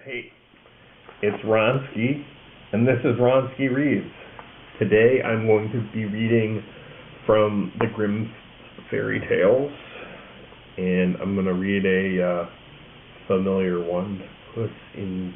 Hey, it's Ronski, and this is Ronski Reads. Today I'm going to be reading from the Grimm fairy tales, and I'm going to read a familiar one, Puss in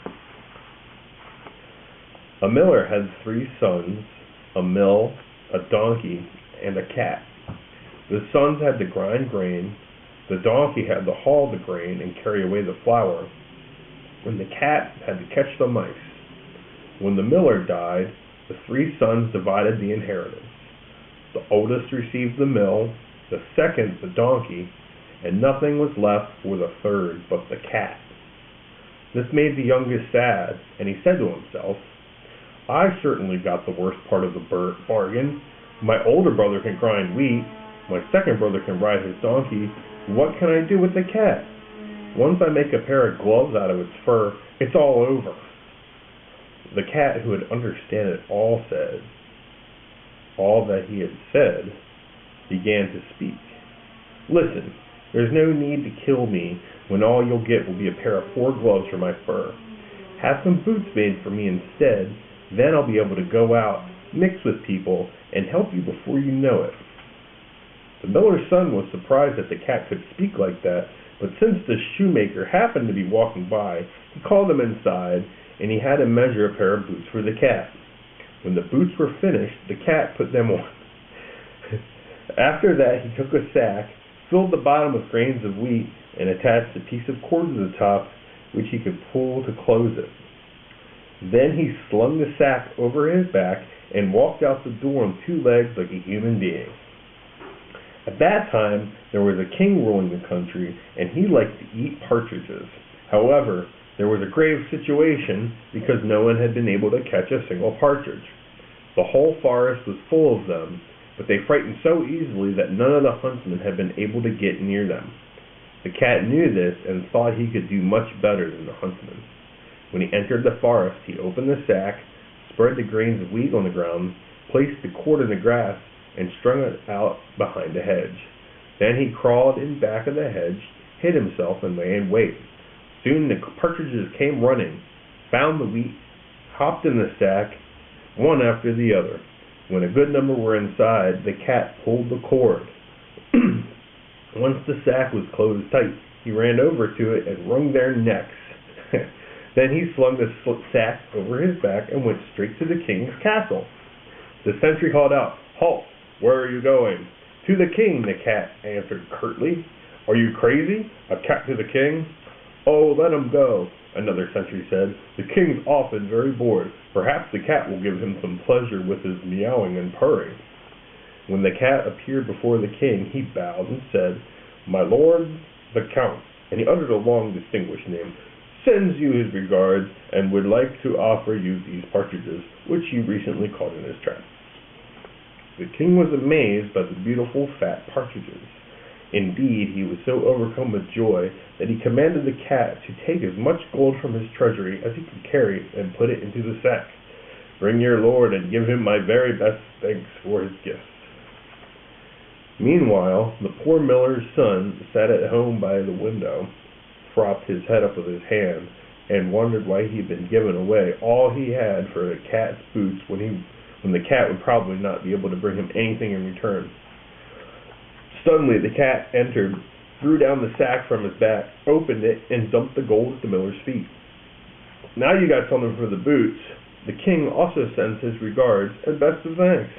Boots. A miller had 3 sons, a mill, a donkey, and a cat. The sons had to grind grain, the donkey had to haul the grain and carry away the flour, and the cat had to catch the mice. When the miller died, the 3 sons divided the inheritance. The oldest received the mill, the second the donkey, and nothing was left for the third but the cat. This made the youngest sad, and he said to himself, "I certainly got the worst part of the bargain. My older brother can grind wheat, my second brother can ride his donkey. What can I do with the cat? Once I make a pair of gloves out of its fur, it's all over." The cat, who had understood it all, said, all that he had said, began to speak. "Listen, there's no need to kill me when all you'll get will be a pair of 4 gloves for my fur. Have some boots made for me instead, then I'll be able to go out, mix with people, and help you before you know it." The miller's son was surprised that the cat could speak like that, but since the shoemaker happened to be walking by, he called him inside, and he had him measure a pair of boots for the cat. When the boots were finished, the cat put them on. After that, he took a sack, filled the bottom with grains of wheat, and attached a piece of cord to the top, which he could pull to close it. Then he slung the sack over his back and walked out the door on 2 legs like a human being. At that time, there was a king ruling the country, and he liked to eat partridges. However, there was a grave situation because no one had been able to catch a single partridge. The whole forest was full of them, but they frightened so easily that none of the huntsmen had been able to get near them. The cat knew this and thought he could do much better than the huntsmen. When he entered the forest, he opened the sack, spread the grains of wheat on the ground, placed the cord in the grass, and strung it out behind a hedge. Then he crawled in back of the hedge, hid himself, and lay in wait. Soon the partridges came running, found the wheat, hopped in the sack, one after the other. When a good number were inside, the cat pulled the cord. Once the sack was closed tight, he ran over to it and wrung their necks. Then he slung the sack over his back and went straight to the king's castle. The sentry called out, "Halt! Where are you going?" "To the king," the cat answered curtly. "Are you crazy? A cat to the king?" "Oh, let him go," another sentry said. "The king's often very bored. Perhaps the cat will give him some pleasure with his meowing and purring." When the cat appeared before the king, he bowed and said, "My lord, the count," and he uttered a long, distinguished name, "sends you his regards and would like to offer you these partridges, which he recently caught in his trap." The king was amazed by the beautiful fat partridges. Indeed, he was so overcome with joy that he commanded the cat to take as much gold from his treasury as he could carry and put it into the sack. "Bring your lord and give him my very best thanks for his gift." Meanwhile, the poor miller's son sat at home by the window, propped his head up with his hand, and wondered why he had been given away all he had for a cat's boots when the cat would probably not be able to bring him anything in return. Suddenly the cat entered, threw down the sack from his back, opened it, and dumped the gold at the miller's feet. "Now you got something for the boots. The king also sends his regards and best of thanks."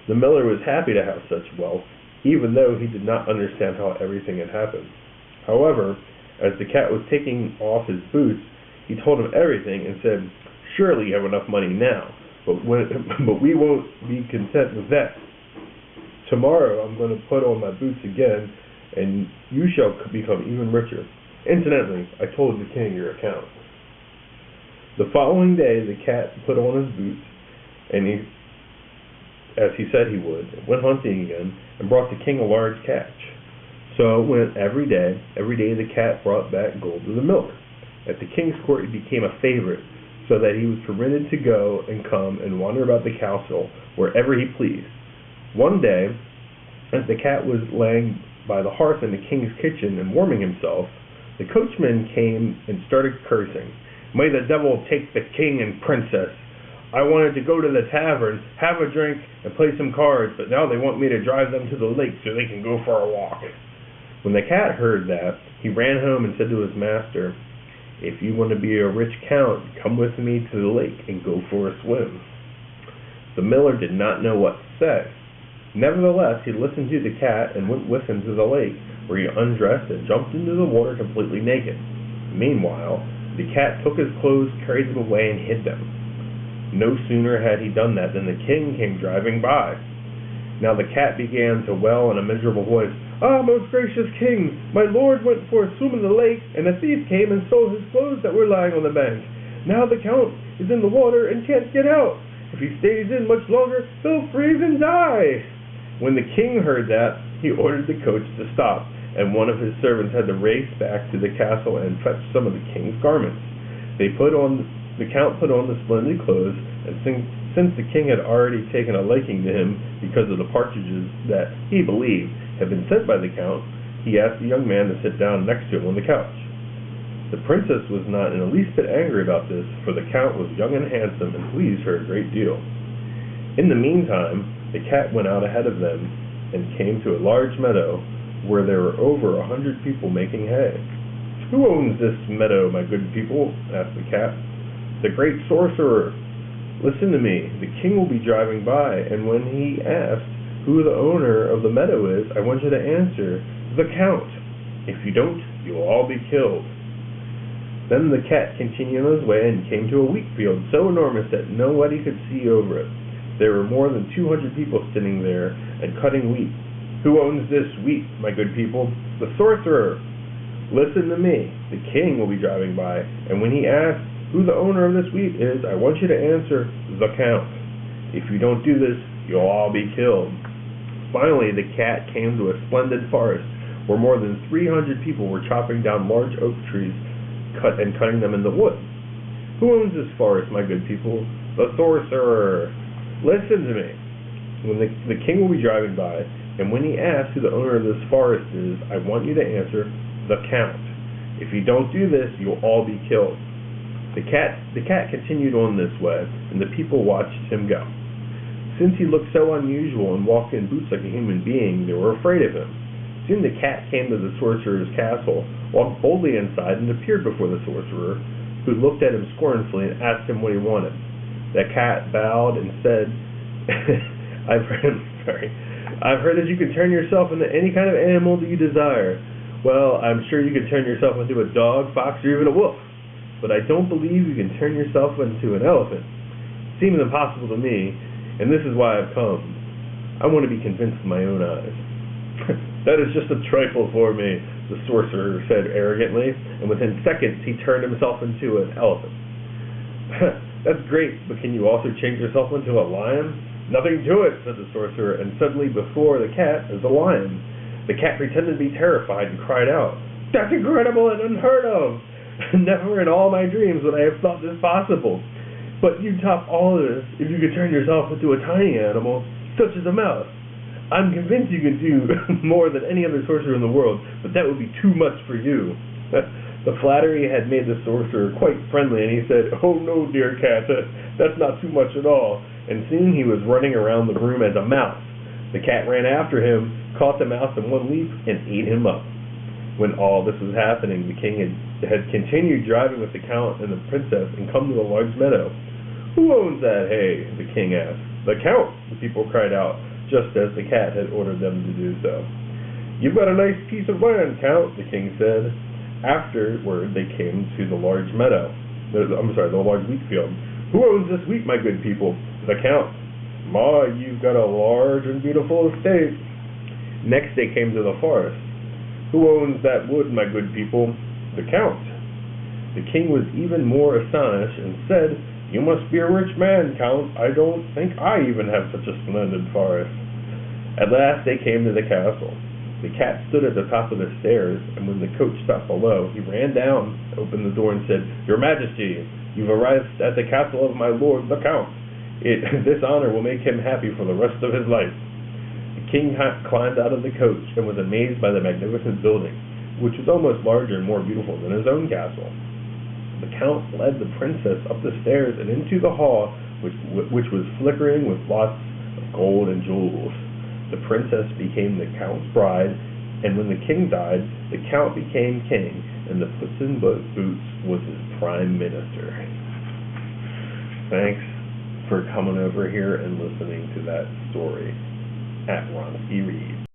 The miller was happy to have such wealth, even though he did not understand how everything had happened. However, as the cat was taking off his boots, he told him everything and said, "Surely you have enough money now, but we won't be content with that. Tomorrow I'm going to put on my boots again, and you shall become even richer. Incidentally, I told the king your account." The following day the cat put on his boots, and as he said he would, went hunting again, and brought the king a large catch. So it went every day the cat brought back gold to the miller. At the king's court he became a favorite, so that he was permitted to go and come and wander about the castle wherever he pleased. One day, as the cat was laying by the hearth in the king's kitchen and warming himself, The coachman came and started cursing. "May the devil take the king and princess. I wanted to go to the tavern, have a drink, and play some cards, but now they want me to drive them to the lake so they can go for a walk." When the cat heard that, he ran home and said to his master, "If you want to be a rich count, come with me to the lake and go for a swim." The miller did not know what to say. Nevertheless, he listened to the cat and went with him to the lake, where he undressed and jumped into the water completely naked. Meanwhile, the cat took his clothes, carried them away, and hid them. No sooner had he done that than the king came driving by. Now the cat began to wail in a miserable voice, "Ah, most gracious king, my lord went for a swim in the lake, and a thief came and stole his clothes that were lying on the bank. Now the count is in the water and can't get out. If he stays in much longer, he'll freeze and die." When the king heard that, he ordered the coach to stop, and one of his servants had to race back to the castle and fetch some of the king's garments. The count put on the splendid clothes, and since the king had already taken a liking to him because of the partridges that he believed had been sent by the count, he asked the young man to sit down next to him on the couch. The princess was not in the least bit angry about this, for the count was young and handsome and pleased her a great deal. In the meantime, the cat went out ahead of them and came to a large meadow where there were over 100 people making hay. "Who owns this meadow, my good people?" asked the cat. "The great sorcerer." "Listen to me. The king will be driving by, and when he asks who the owner of the meadow is, I want you to answer, 'The Count.' If you don't, you will all be killed." Then the cat continued on his way and came to a wheat field so enormous that nobody could see over it. There were more than 200 people sitting there and cutting wheat. "Who owns this wheat, my good people?" "The sorcerer." "Listen to me. The king will be driving by, and when he asks who the owner of this wheat is, I want you to answer, 'The Count.' If you don't do this, you'll all be killed." Finally, the cat came to a splendid forest where more than 300 people were chopping down large oak trees and cutting them into wood. "Who owns this forest, my good people?" "The sorcerer." "Listen to me. When the king will be driving by, and when he asks who the owner of this forest is, I want you to answer, 'The Count.' If you don't do this, you'll all be killed." The cat continued on this way, and the people watched him go. Since he looked so unusual and walked in boots like a human being, they were afraid of him. Soon the cat came to the sorcerer's castle, walked boldly inside, and appeared before the sorcerer, who looked at him scornfully and asked him what he wanted. The cat bowed and said, I've heard that you can turn yourself into any kind of animal that you desire. Well, I'm sure you can turn yourself into a dog, fox, or even a wolf. But I don't believe you can turn yourself into an elephant. It seems impossible to me, and this is why I've come. I want to be convinced with my own eyes." "That is just a trifle for me," the sorcerer said arrogantly, and within seconds he turned himself into an elephant. "That's great, but can you also change yourself into a lion?" "Nothing to it," said the sorcerer, and suddenly before the cat is a lion. The cat pretended to be terrified and cried out, "That's incredible and unheard of! Never in all my dreams would I have thought this possible. But you'd top all of this if you could turn yourself into a tiny animal, such as a mouse. I'm convinced you can do more than any other sorcerer in the world, but that would be too much for you." The flattery had made the sorcerer quite friendly, and he said, "Oh no, dear cat, that's not too much at all." And soon he was running around the room as a mouse. The cat ran after him, caught the mouse in one leap, and ate him up. When all this was happening, the king had continued driving with the count and the princess and come to a large meadow. "Who owns that hay?" the king asked. "The count," the people cried out, just as the cat had ordered them to do so. "You've got a nice piece of land, count," the king said. Afterward, they came to the large meadow. The large wheat field. "Who owns this wheat, my good people?" "The count." "Ma, you've got a large and beautiful estate." Next they came to the forest. "Who owns that wood, my good people?" "The count." The king was even more astonished and said, "You must be a rich man, count. I don't think I even have such a splendid forest." At last they came to the castle. The cat stood at the top of the stairs, and when the coach stopped below, he ran down, opened the door, and said, "Your Majesty, you've arrived at the castle of my lord the count. This honor will make him happy for the rest of his life." The king climbed out of the coach and was amazed by the magnificent building. which was almost larger and more beautiful than his own castle. The Count led the princess up the stairs and into the hall, which was flickering with lots of gold and jewels. The princess became the Count's bride, and when the king died, the Count became king, and the Puss in Boots was his prime minister. Thanks for coming over here and listening to that story at Ronski Reads.